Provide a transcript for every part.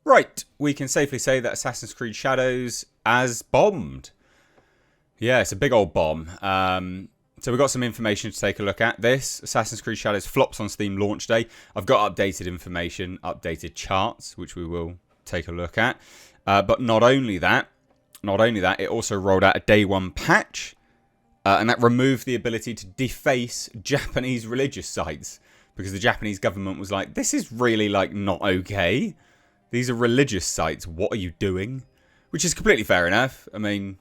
Right, we can safely say that Assassin's Creed Shadows has bombed. Yeah, it's a big old bomb. So we've got some information to take a look at. This Assassin's Creed Shadows flops on Steam launch day. I've got updated information, updated charts, which we will take a look at. But not only that, it also rolled out a day one patch, and that removed the ability to deface Japanese religious sites, because the Japanese government was like, this is really like not okay. These are religious sites. What are you doing? Which is completely fair enough. I mean,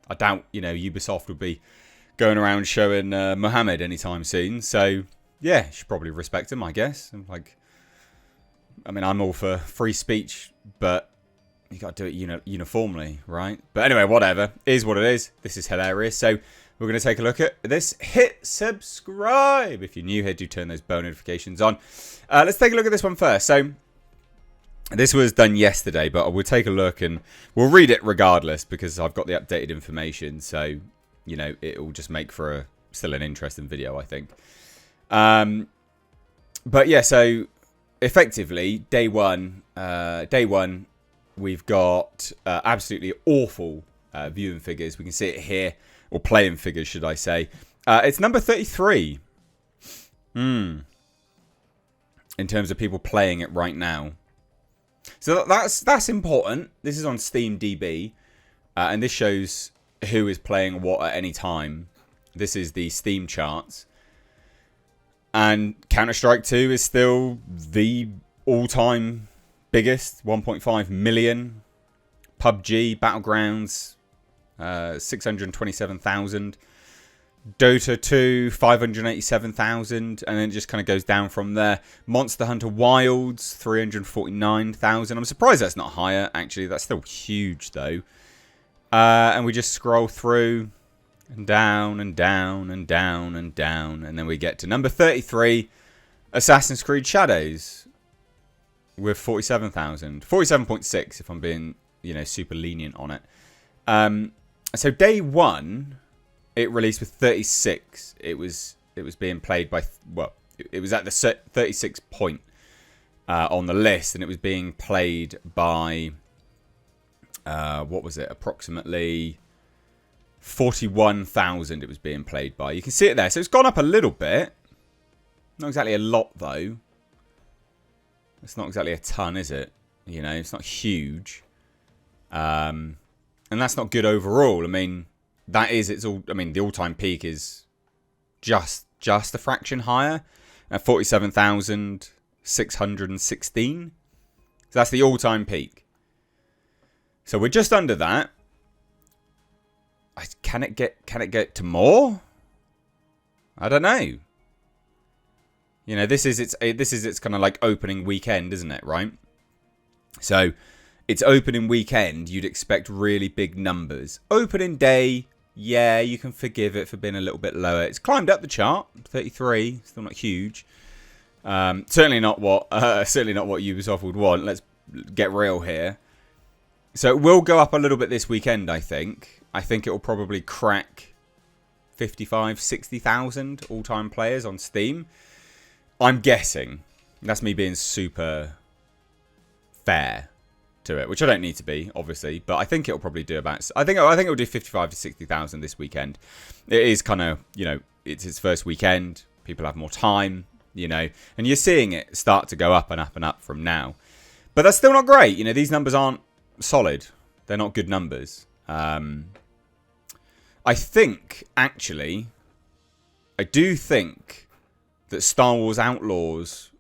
I doubt, Ubisoft would be going around showing Muhammad anytime soon. So, yeah, you should probably respect him, I guess. I'm all for free speech, but you got to do it uniformly, right? But anyway, whatever. It is what it is. This is hilarious. So, we're going to take a look at this. Hit subscribe. If you're new here, do turn those bell notifications on. Let's take a look at this one first. So, this was done yesterday, but we'll take a look and we'll read it regardless because I've got the updated information. So, it will just make for still an interesting video, I think. But yeah, so effectively, day one, we've got absolutely awful viewing figures. We can see it here, or playing figures, should I say. It's number 33. In terms of people playing it right now. So that's important. This is on Steam DB, and this shows who is playing what at any time. This is the Steam charts. And Counter-Strike 2 is still the all-time biggest, 1.5 million. PUBG, Battlegrounds, 627,000. Dota 2, 587,000, and then it just kind of goes down from there. Monster Hunter Wilds, 349,000. I'm surprised that's not higher, actually. That's still huge, though. And we just scroll through, and down, and down, and down, and down. And then we get to number 33, Assassin's Creed Shadows, with 47,000. 47.6, if I'm being, super lenient on it. So day one, it released with 36. It was being played by, it was at the 36th point on the list, and it was being played by, approximately 41,000 it was being played by. You can see it there. So it's gone up a little bit. Not exactly a lot, though. It's not exactly a ton, is it? It's not huge. And that's not good overall. I mean, the all-time peak is just a fraction higher at 47,616. So that's the all-time peak. So we're just under that. Can it get to more? I don't know. This is its kind of like opening weekend, isn't it, right? So it's opening weekend, you'd expect really big numbers. Opening day, yeah, you can forgive it for being a little bit lower. It's climbed up the chart, 33, still not huge. Certainly not what Ubisoft would want. Let's get real here. So it will go up a little bit this weekend, I think. I think it will probably crack 55, 60,000 all-time players on Steam. I'm guessing. That's me being super fair to it, which I don't need to be, obviously, but I think it'll probably do about. I think it'll do 55 to 60,000 this weekend. It is kind of, it's its first weekend. People have more time, and you're seeing it start to go up and up and up from now. But that's still not great. These numbers aren't solid. They're not good numbers. I think, actually, I do think that Star Wars Outlaws.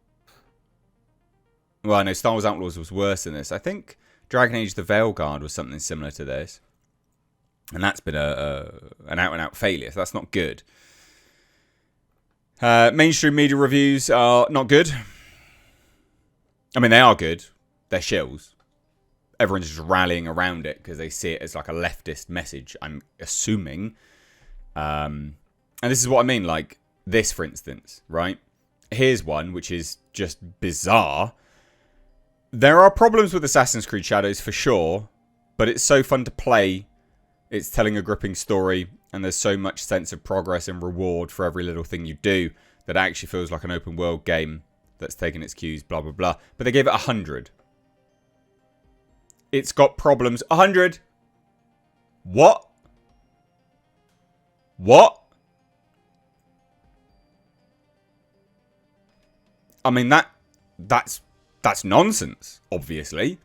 Well, no, Star Wars Outlaws was worse than this. I think Dragon Age The Veilguard was something similar to this. And that's been an out-and-out failure, so that's not good. Mainstream media reviews are not good. I mean, they are good. They're shills. Everyone's just rallying around it because they see it as like a leftist message, I'm assuming. And this is what I mean, like this, for instance, right? Here's one which is just bizarre. There are problems with Assassin's Creed Shadows for sure, but it's so fun to play. It's telling a gripping story, and there's so much sense of progress and reward for every little thing you do that it actually feels like an open world game that's taken its cues, blah, blah, blah. But they gave it 100. It's got problems. 100. What? What? I mean, that's nonsense, obviously.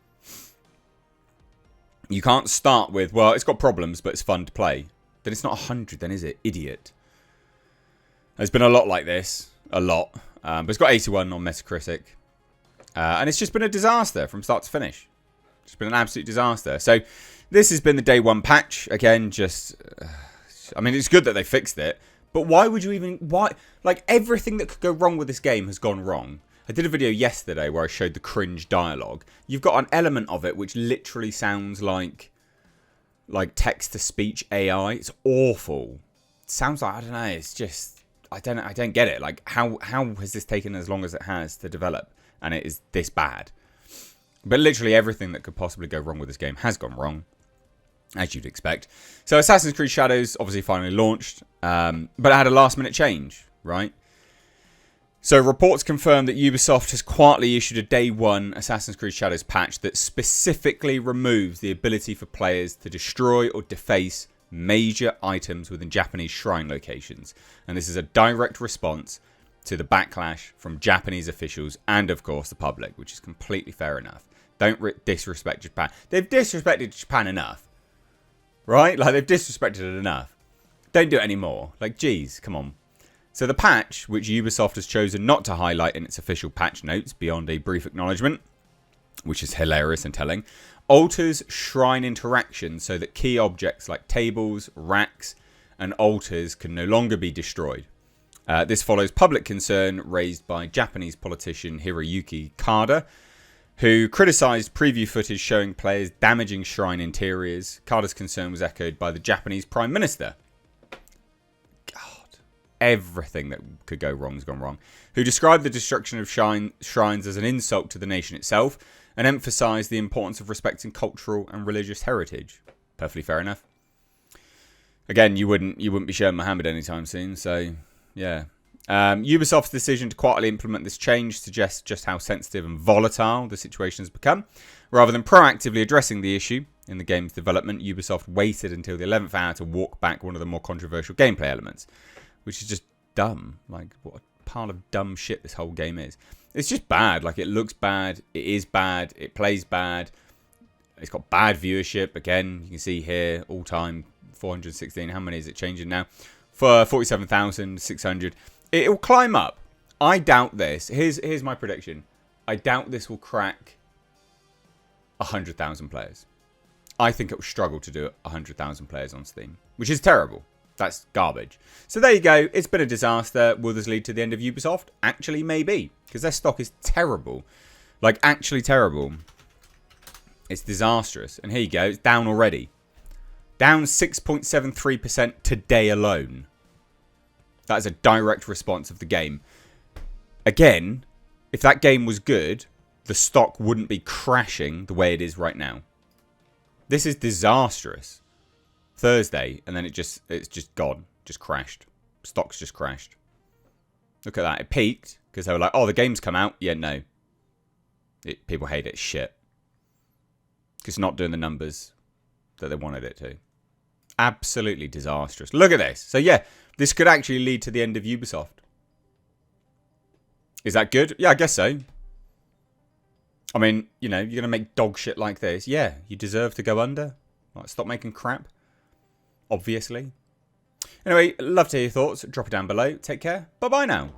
You can't start with, well, it's got problems, but it's fun to play. Then it's not 100 then, is it? Idiot. There's been a lot like this. A lot. But it's got 81 on Metacritic. And it's just been a disaster from start to finish. It's been an absolute disaster. So this has been the day one patch. Again, just... I mean, it's good that they fixed it. But why would you even... Why? Like, everything that could go wrong with this game has gone wrong. I did a video yesterday where I showed the cringe dialogue. You've got an element of it which literally sounds like text-to-speech AI. It's awful. It sounds like, I don't know, it's just... I don't get it. Like, how has this taken as long as it has to develop? And it is this bad. But literally everything that could possibly go wrong with this game has gone wrong, as you'd expect. So Assassin's Creed Shadows obviously finally launched, but it had a last-minute change, right? So reports confirm that Ubisoft has quietly issued a day one Assassin's Creed Shadows patch that specifically removes the ability for players to destroy or deface major items within Japanese shrine locations. And this is a direct response to the backlash from Japanese officials and, of course, the public, which is completely fair enough. Don't disrespect Japan. They've disrespected Japan enough, right? Like, they've disrespected it enough. Don't do it anymore. Like, geez, come on. So the patch, which Ubisoft has chosen not to highlight in its official patch notes beyond a brief acknowledgement, which is hilarious and telling, alters shrine interaction so that key objects like tables, racks, and altars can no longer be destroyed. This follows public concern raised by Japanese politician Hiroyuki Kada, who criticised preview footage showing players damaging shrine interiors. Kada's concern was echoed by the Japanese Prime Minister. God, everything that could go wrong has gone wrong. Who described the destruction of shrines as an insult to the nation itself and emphasised the importance of respecting cultural and religious heritage. Perfectly fair enough. Again, you wouldn't be showing Muhammad anytime soon, so... Yeah. Ubisoft's decision to quietly implement this change suggests just how sensitive and volatile the situation has become. Rather than proactively addressing the issue in the game's development, Ubisoft waited until the 11th hour to walk back one of the more controversial gameplay elements, which is just dumb. Like, what a pile of dumb shit this whole game is. It's just bad. Like, it looks bad. It is bad. It plays bad. It's got bad viewership. Again, you can see here, all-time 416. How many is it changing now? For 47,600. It will climb up. I doubt this. Here's my prediction. I doubt this will crack 100,000 players. I think it will struggle to do 100,000 players on Steam, which is terrible. That's garbage. So there you go. It's been a disaster. Will this lead to the end of Ubisoft? Actually, maybe. Because their stock is terrible. Like, actually terrible. It's disastrous. And here you go. It's down already. Down 6.73% today alone. That is a direct response of the game. Again, if that game was good, the stock wouldn't be crashing the way it is right now. This is disastrous. Thursday, and then it's just gone. Just crashed. Stock's just crashed. Look at that. It peaked because they were like, oh, the game's come out. Yeah, no. People hate it. Shit. Because it's not doing the numbers that they wanted it to. Absolutely disastrous. Look at this. So yeah, this could actually lead to the end of Ubisoft. Is that good? Yeah, I guess so. I mean, you know, you're going to make dog shit like this. Yeah, you deserve to go under. Like, stop making crap. Obviously. Anyway, love to hear your thoughts. Drop it down below. Take care. Bye-bye now.